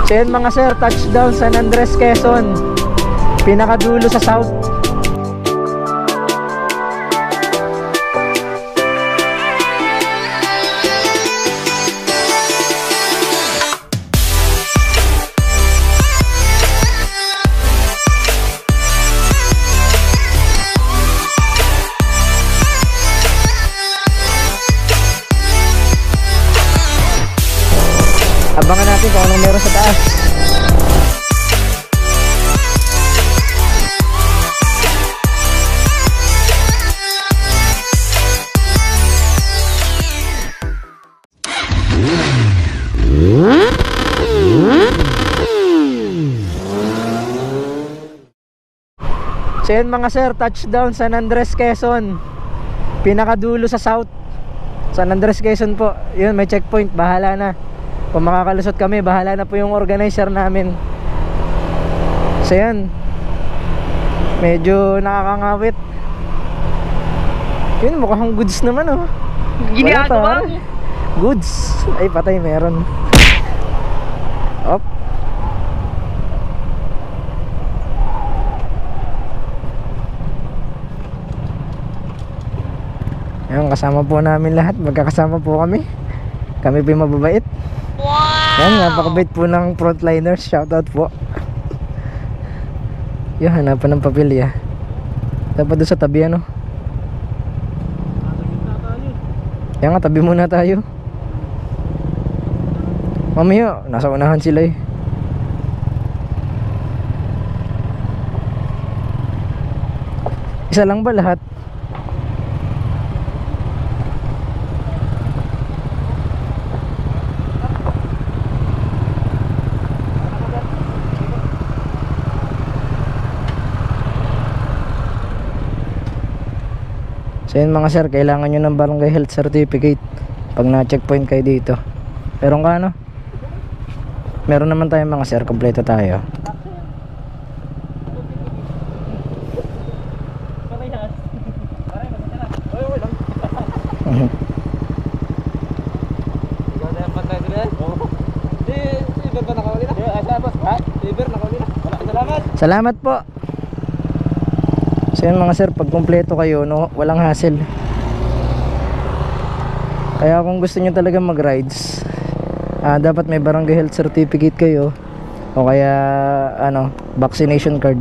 So yun mga sir, touchdown San Andres, Quezon. Pinakadulo sa south. Abangan natin kung anong meron sa taas. So yun mga sir, touchdown San Andres, Quezon. Pinakadulo sa south. San Andres, Quezon po. Yun, may checkpoint, bahala na. Kung makakalusot kami, bahala na po yung organizer namin. So yan, medyo nakakangawit. Yun, mukhang goods naman oh. Ginagawa mo? Goods. Ay patay, meron. Op. Yan, kasama po namin lahat. Magkakasama po kami. Kami po yung mababait. Wow! Yan, napakabait po ng frontliners. Shoutout po. Yung hanapan ng papilya. Dapat doon sa tabi ano. Yan nga, tabi muna tayo. Mamaya, nasa unahan sila eh. Isa lang ba lahat? So yun mga sir, kailangan nyo ng barangay health certificate pag na-checkpoint kayo dito. Meron ka ano? Meron naman tayo mga sir, kompleto tayo. Salamat po. So yun mga sir, pag kumpleto kayo, no, walang hassle. Kaya kung gusto nyo talaga mag rides, dapat may barangay health certificate kayo, o kaya ano, vaccination card.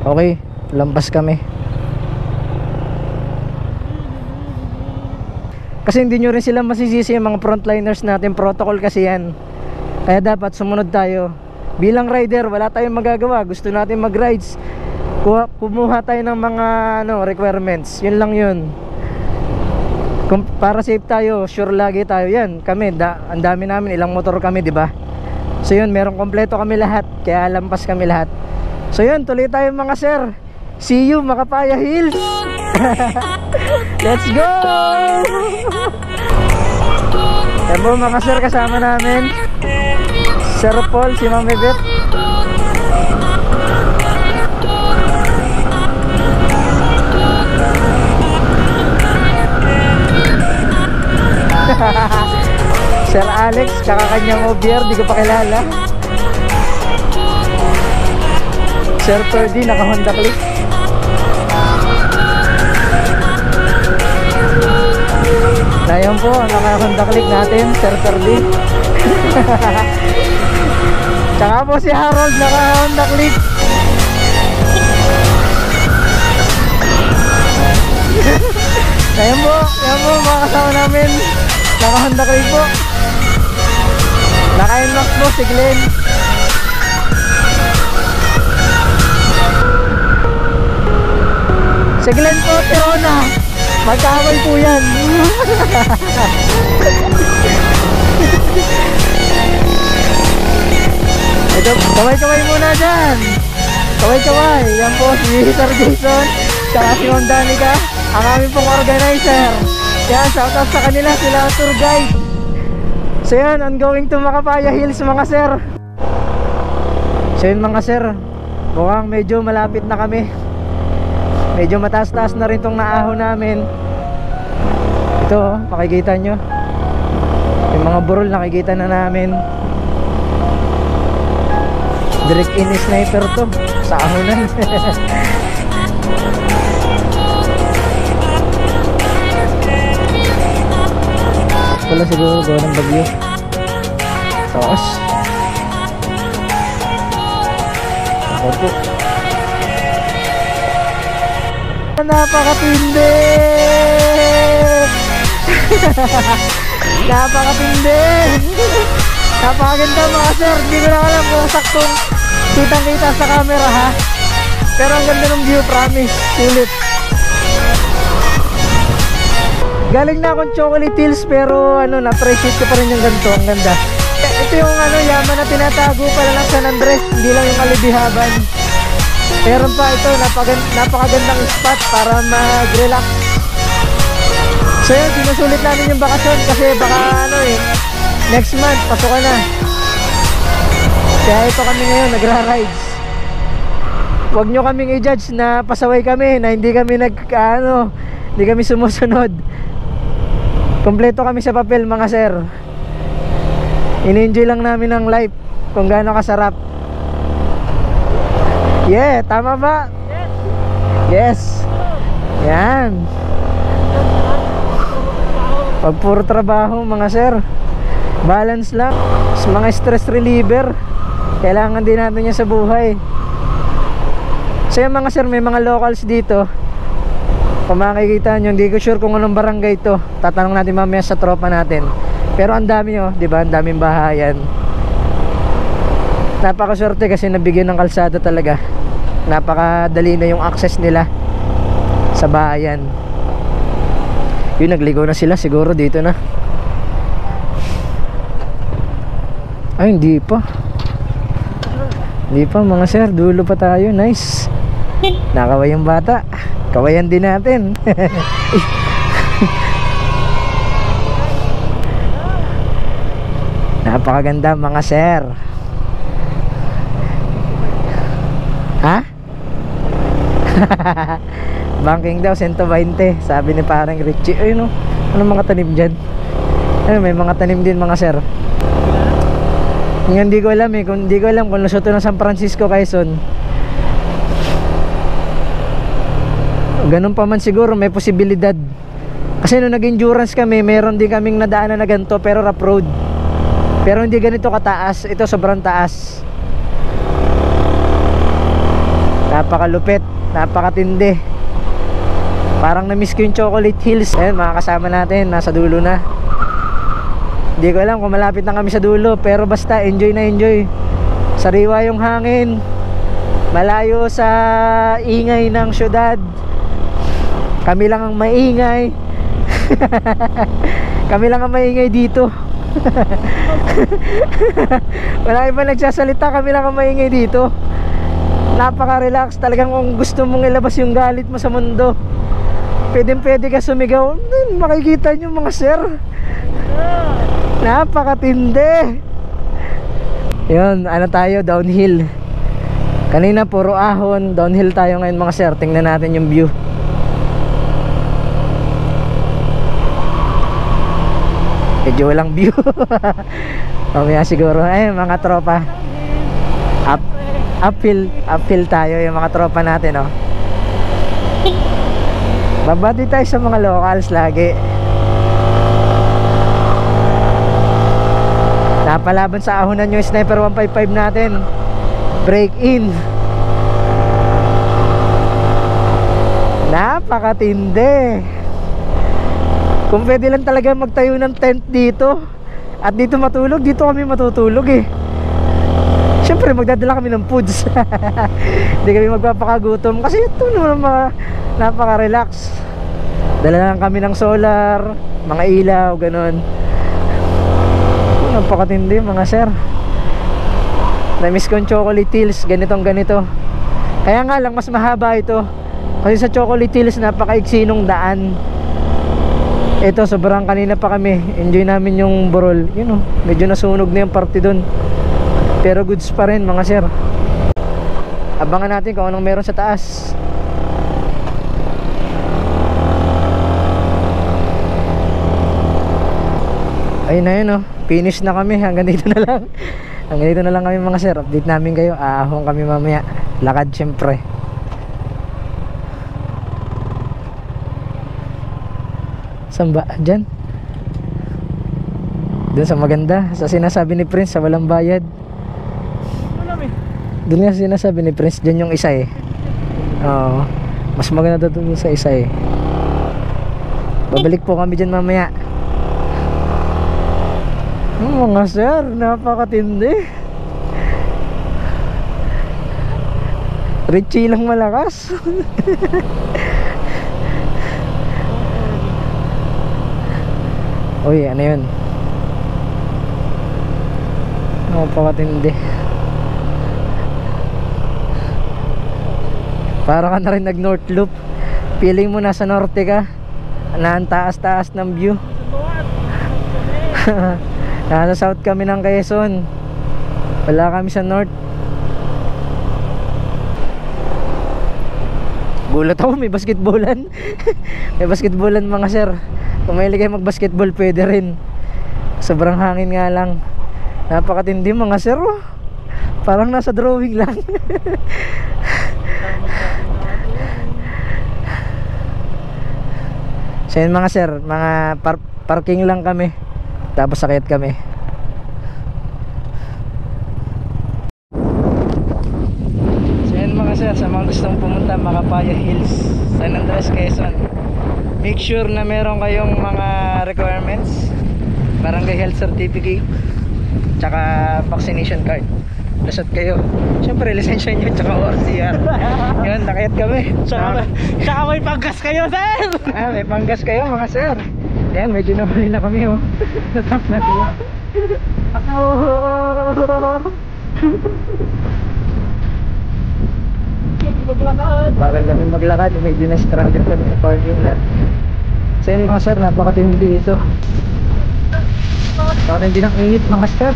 Okay, lampas kami. Kasi hindi nyo rin sila masisisi yung mga frontliners natin. Protocol kasi yan. Kaya dapat sumunod tayo. Bilang rider, wala tayong magagawa. Gusto natin mag rides, kumuha tayo ng mga ano, requirements. Yun lang yun. Para safe tayo, sure lagi tayo. Yan, kami, ang dami namin, ilang motor kami, di ba? So yun, merong kompleto kami lahat. Kaya lampas kami lahat. So yun, tuloy tayo mga sir. See you, Makapaya Hills. Let's go. Yan po mga sir, kasama namin Sir Paul, si Mami Beth. Sir Alex, kakakanyang OBR, di ko pa kilala. Sir Ferdy, naka Honda Click. Nayon po, naka Honda Click natin, Sir Ferdy. Tsaka po si Harold, naka Honda Click. Ayan po, mga kasama namin. Naka Honda Click po. Naka Inmax po si Glenn. Si Glenn po, Tirona. Magkakamay po yan. Ito, kaway-kaway muna dyan. Kaway-kaway. Yan po si Sir Jason, tsaka si Ma'am Danica, ang aming pong organizer. Yan, shoutout sa kanila, sila tour guide. So yan, ongoing to Makapaya Hills mga sir. So yun mga sir, mukhang medyo malapit na kami. Medyo mataas-taas na rin tong naahon namin. Ito, makikita nyo yung mga burol, nakikita na namin. Direct in sniper to sa ahonan. Wala siguro gawa ng bagyo. Taas. Opo. Napakatindi! Napakatindi! Napakaganda mga sir. Hindi ko na alam kung saktong kitang-kita sa camera ha. Pero ang ganda ng view, promise. Sulit. Galing na akong Chocolate Hills pero na-appreciate ko pa rin yung ganito. Ang ganda. Ito yung yaman na tinatago pala ng San Andres. Hindi lang yung Alibihaban. Meron pa ito, napakagandang spot para mag-relax. So yun, sinusulit namin yung bakasyon kasi baka next month, pasok na. Kaya ito kami ngayon, nagra-rides. Huwag nyo kaming i-judge na pasaway kami, na hindi kami hindi kami sumusunod. Kompleto kami sa papel mga sir. In-enjoy lang namin ang life kung gaano kasarap. Yeah, tama ba? Yes. Yan. Pag puro trabaho mga sir, balance lang. Mga stress reliever, kailangan din natin yan sa buhay. So yung mga sir, may mga locals dito. Kung makikita nyo, hindi ko sure kung anong barangay ito. Tatanong natin mamaya sa tropa natin. Pero ang dami diba? Ang daming bahayan. Napakaswerte kasi nabigyan ng kalsada talaga. Napakadali na yung access nila sa bahayan. Yun, nagligo na sila siguro dito na. Ay, hindi pa. Hindi pa mga sir, dulo pa tayo. Nice. Nakaway yung bata. Kawayan din natin. Napakaganda mga sir. Ha? Banking daw 120, sabi ni parang Richie. Ay no, anong mga tanim dyan? May mga tanim din mga sir. Hindi ko alam hindi ko alam kung lusot ng San Francisco, Quezon. Ganun pa man siguro, may posibilidad. Kasi nung nag-endurance kami, meron din kaming nadaanan na ganito, pero rough road. Pero hindi ganito kataas. Ito sobrang taas. Napakalupit, napakatindi. Parang na-miss ko yung Chocolate Hills. Ayan, mga kasama natin, nasa dulo na. Hindi ko alam kung malapit na kami sa dulo, pero basta enjoy na enjoy. Sariwa yung hangin, malayo sa ingay ng syudad. Kami lang ang maingay. Kami lang ang maingay dito. Wala iba nagsasalita, kami lang ang maingay dito. Napaka-relax talagang. Kung gusto mong ilabas yung galit mo sa mundo, pwede ka sumigaw. Makikita nyo mga sir, napakatindi. Yun, tayo, downhill. Kanina puro ahon, downhill tayo ngayon mga sir. Tingnan natin yung view. Medyo walang view. Mamaya siguro, mga tropa, uphill tayo yung mga tropa natin, oh. Babati tayo sa mga locals lagi. Napalaban sa ahonan yung Sniper 155 natin. Break in. Napakatindi. Kung pwede lang talaga magtayo ng tent dito at dito matulog, dito kami matutulog eh. Siyempre magdadala kami ng foods. Hindi kami magpapakagutom kasi ito naman napaka-relax. Dala lang kami ng solar, mga ilaw, ganun. Napakatindi mga sir. Na-miss ko yung Chocolate Hills, ganitong ganito. Kaya nga lang mas mahaba ito. Kasi sa Chocolate Hills napakaiksi nung daan. Ito sobrang kanina pa kami, enjoy namin yung burol. Yun, medyo nasunog na yung party dun. Pero goods pa rin mga sir. Abangan natin kung anong meron sa taas. Ayun na yun, finish na kami. Hanggang dito na lang. Hanggang dito na lang kami mga sir. Update namin kayo. Aahong kami mamaya. Lakad syempre. Saan ba? Diyan? Doon sa maganda. Sa sinasabi ni Prince, sa walang bayad. Doon nga sinasabi ni Prince, dyan yung isa eh. Oo. Mas maganda doon sa isa eh. Babalik po kami dyan mamaya. Mga sir, napakatindi. Richie lang malakas. Uy, ano yun? Napakatindi. Para ka na rin nag north loop. Feeling mo nasa norte ka. Na ang taas-taas ng view. Nasa south kami ng Quezon. Wala kami sa north. Gulat ako, may basketballan. May basketballan mga sir. Kung mahilig kayo mag basketball, pwede rin. Sobrang hangin nga lang. Napakatindi mga sir, oh. Parang nasa drawing lang. So yun mga sir, mga parking lang kami. Tapos sakit kami. So yun mga sir, sa mga gustong pumunta Macapaya Hills, San Andres, Quezon, make sure na meron kayong mga requirements. Barangay Health Certificate, tsaka vaccination card. Lasot kayo. Siyempre, lisensya nyo, tsaka ORCR. Yun, nakayat kami. Tsaka may panggas kayo, sir! May panggas kayo, mga sir. Ayan, medyo nahuli na kami, oh. Natap na siya. Bagal kami maglakad, medyo na-stranded kami sa parking lot. So yun mga sir, napakatindi ito. Napakatindi ng init mga sir.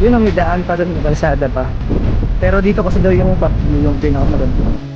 Yun ang may daan pa doon, kalsada pa. Pero dito kasi daw yung pinakamaganda.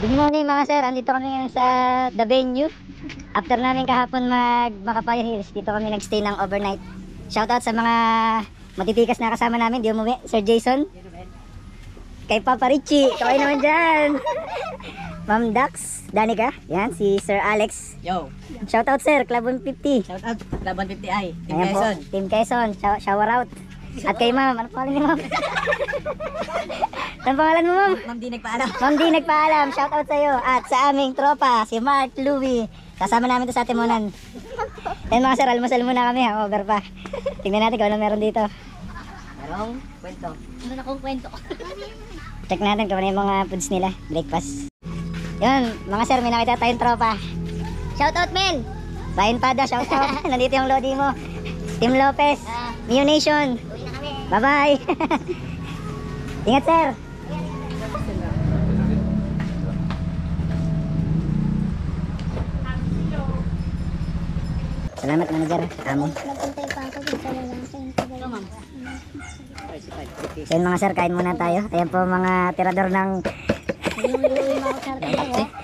Good morning mga sir, andito kami ngayon sa The Venue. After namin kahapon Macapaya Hills, dito kami nagstay ng overnight. Shoutout sa mga matitikas na kasama namin, di umuwi. Sir Jason, kay Papa Richie, kaway naman dyan. Ma'am Dax, Danica, yan, si Sir Alex. Yo! Shoutout sir, Club 150. Shoutout, Laban 50i, Team Ayan po, Quezon. Team Quezon, shower out. At kay ma'am, ano pangalan ni ma'am? Ano pangalan mo ma'am? Ma'am di nagpaalam. Ma'am di nagpaalam, shoutout sa'yo. At sa aming tropa, si Mark Louie. Kasama namin to sa Timonan. Yan mga sir, almusal muna kami, over pa. Tingnan natin kung ano meron dito. Merong kwento. Meron akong kwento. Check natin kung ano yung mga foods nila, breakfast. Yun, mga sir, may nakita tayong tropa. Shoutout men! Ryan Pada, shoutout. Nandito yung lodi mo. Team Lopez, Mio Nation. Bye-bye. Ingat sir. Salamat manager, amo. Nagpuntay pa ako dun sa lalaki. So yun mga sir, kain muna tayo. Ayan po mga tirador ng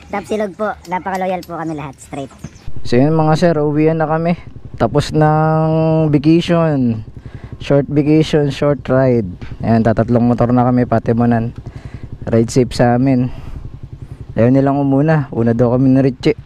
Tapsilog po. Napaka-loyal po kami lahat, straight. So yun mga sir, uwian na kami. Tapos ng vacation. Short vacation, short ride. Ayan, tatatlong motor na kami, Patimunan. Ride safe sa amin. Ayaw nilang umuna. Una daw kami na Richie.